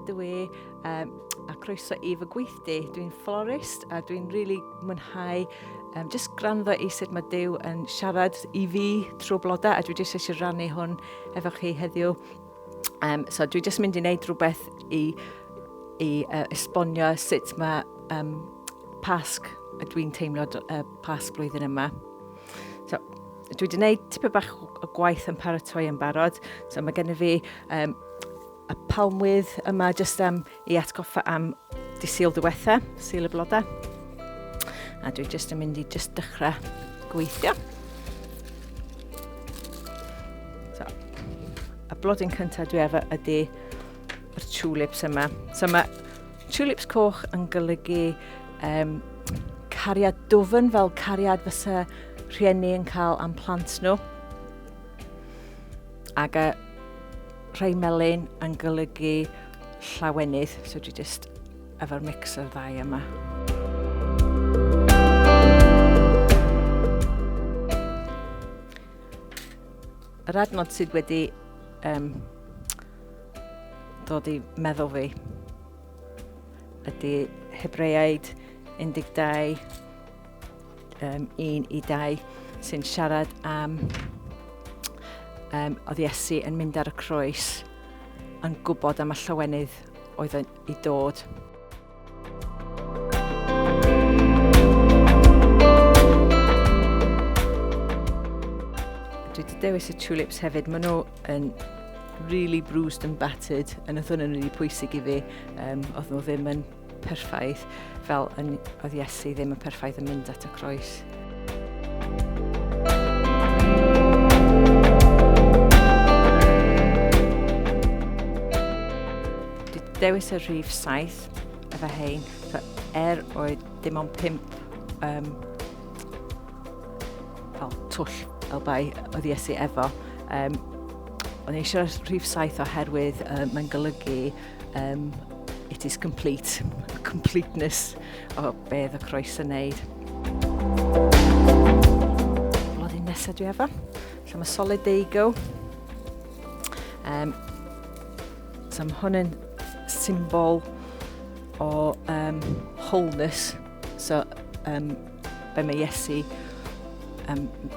DWE a croeso i fy gweithdy. Dwi'n florist a dwi'n really mwynhau just gwrando i sut mae Duw yn siarad i fi trwy blodau, a dwi jyst eisiau rannu hwn efo chi heddiw. So dwi jyst mynd i wneud rhywbeth i esbonio sut mae Pasg, dwi'n teimlo Pasg blwyddyn yma. So, dwi wedi gwneud tipyn bach o gwaith yn paratoi yn barod. So mae gen i fi y palmwydd yma jyst i atgoffa am disil diwetha, sil y blodau. A dwi jyst yn mynd i dechrau gweithio. So, y blodyn cyntaf dwi efo ydy yr tulips yma. So mae tulips coch yn golygu cariad dwfn, fel cariad fysa rhieni yn cael am plant nhw. Ac rhai melyn yn golygu llawenydd. So dwi jyst efo'r mix o'r ddau yma. Yr adnod sydd wedi dod i meddwl fi ydy Hebreaid 12, 1 i 2 sy'n siarad am oedd Iesu yn mynd ar y croes yn gwybod am y llawenydd oedd i dod. Dwi wedi dewis y tulips hefyd. Maen nhw yn really bruised and battered, yn oedd hwnna'n really pwysig i fi. Oedd nhw ddim yn perffaith, fel oedd Iesu ddim yn perffaith yn mynd at y croes. Dwi wedi dewis y rhif 7 efo hein, oedd dim ond 5 twll bai oedd Iesu efo. O'n i eisiau'r rhif 7 oherwydd mae'n golygu it is complete, completeness o beth y croes yn neud. Blodyn nesaf dwi efo. So mae solid deigo. So mae hwn yn symbol o wholeness. So be mae Iesu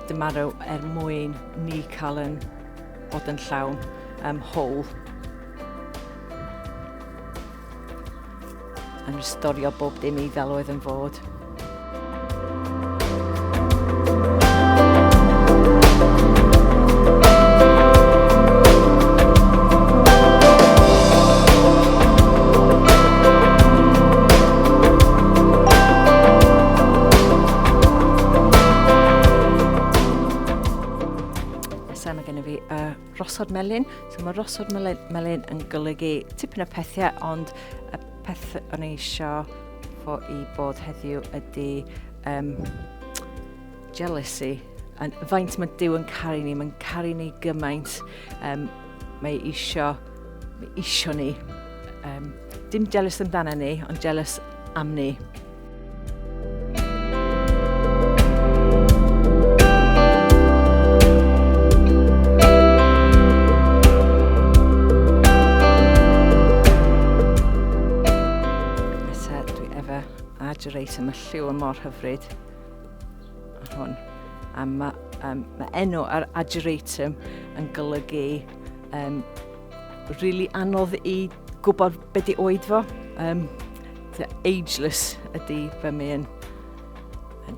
dymarw mwyn ni cael yn bod yn llawn whole. Yn restorio bob dim i fel oedd yn fod. Nesaf mae gen i fi rosod melyn. So mae rosod melyn yn golygu tipyn o pethau, ond y peth o'n i eisiau i bod heddiw ydy jealousy. Faint mae Duw yn caru ni, mae'n caru ni gymaint. Mae isio ni. Dim jealous amdano ni, ond jealous am ni. Agerator, mae lliw yn mor hyfryd hwn. A mae enw ar agerator yn golygu really anodd i gwybod beth di oed fo. Ageless ydy fe mi yn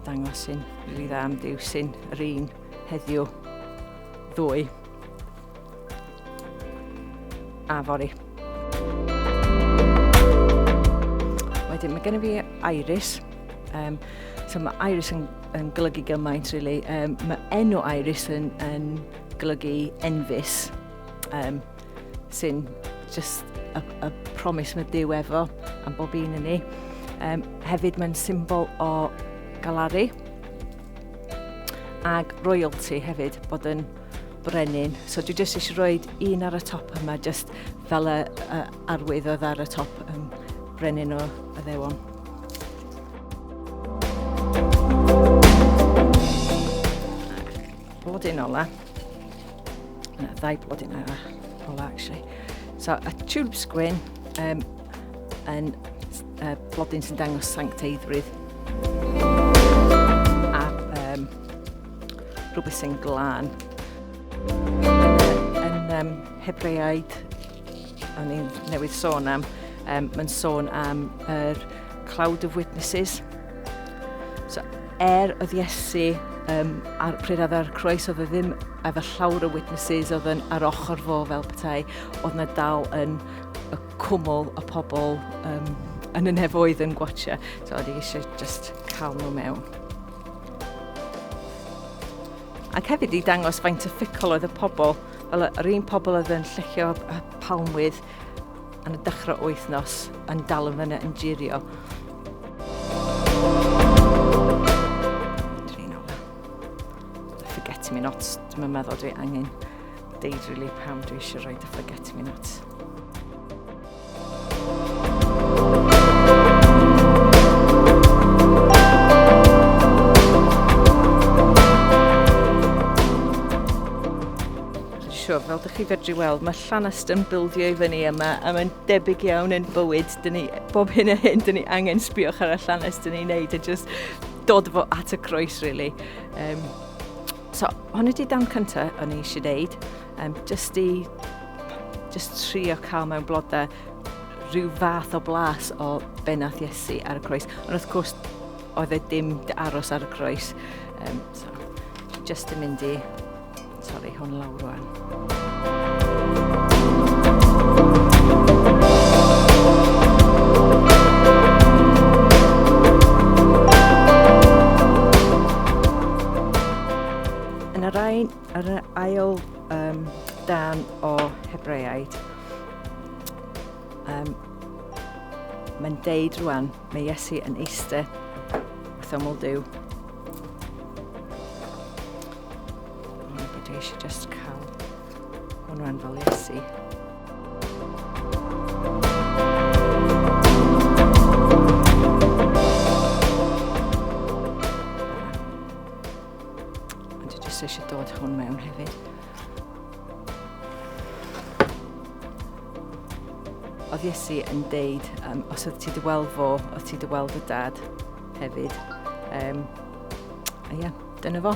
dangos sy'n really dda am Duw sy'n yr un heddiw ddwy a fori. Wedyn, mae gen i fi iris. So mae iris yn golygu gymaint, really. Mae enw iris yn golygu enfys, sy'n just y promis mae Duw efo am bob un yn ni. Hefyd mae'n symbol o galaru ag royalty hefyd, bod yn brenin. So dwi jyst eisiau rhoi un ar y top yma, just fel y arwydd oedd ar y top brenin o Iddewon. Blodyn ola. Ddau blodyn ola, actually. So, a tulips gwyn, yn blodyn sy'n dangos sancteiddrwydd a rhywbeth sy'n glân. Yn Hebreaid, o'n i'n newydd sôn am, mae'n sôn am yr cloud of witnesses. So, oedd Iesu ar pryd oedd ar croes, oedd ddim efo llawer o witnesses oedd ar ochr fo fel petai, oedd na dal yn y cwmwl o pobl yn y nefoedd yn gwatsio. So oedd eisiau just cael nhw mewn. Ac hefyd i dangos faint y fficol oedd y pobl, fel yr un pobl oedd yn llechio y palmwydd yn y dechrau wythnos yn dal yn fyny yn jirio. Forget me nots, dwi'n meddwl dwi angen deud rili pam dwi eisiau rhoi y forget me nots. Fel ydych chi fedru weld, mae llanast yn bildio i fyny yma a mae'n debyg iawn yn bywyd. Bob hyn a hyn, dyn ni angen sbioch ar y llanast dyn ni'n neud a just dod fo at y croes, really. So, hwn ydi dan cynta o'n i eisiau deud, just trio cael mewn blodau rhyw fath o blas o benath Iesu ar y croes. Ond wrth gwrs, oedd e dim aros ar y croes. So, just yn mynd i... Sori, hwn lawr rwan. Yn yr ail dan o Hebreaid, mae'n deud rwan, mae Iesu yn eistedd wrth ymyl Duw. Dwi eisiau just cael hwn rhan fel Iesu. Ond dwi just eisiau dod hwn mewn hefyd. Oedd Iesu yn deud, os oedd ti wedi weld fo, oedd ti wedi weld y dad hefyd. Ie, dyna fo.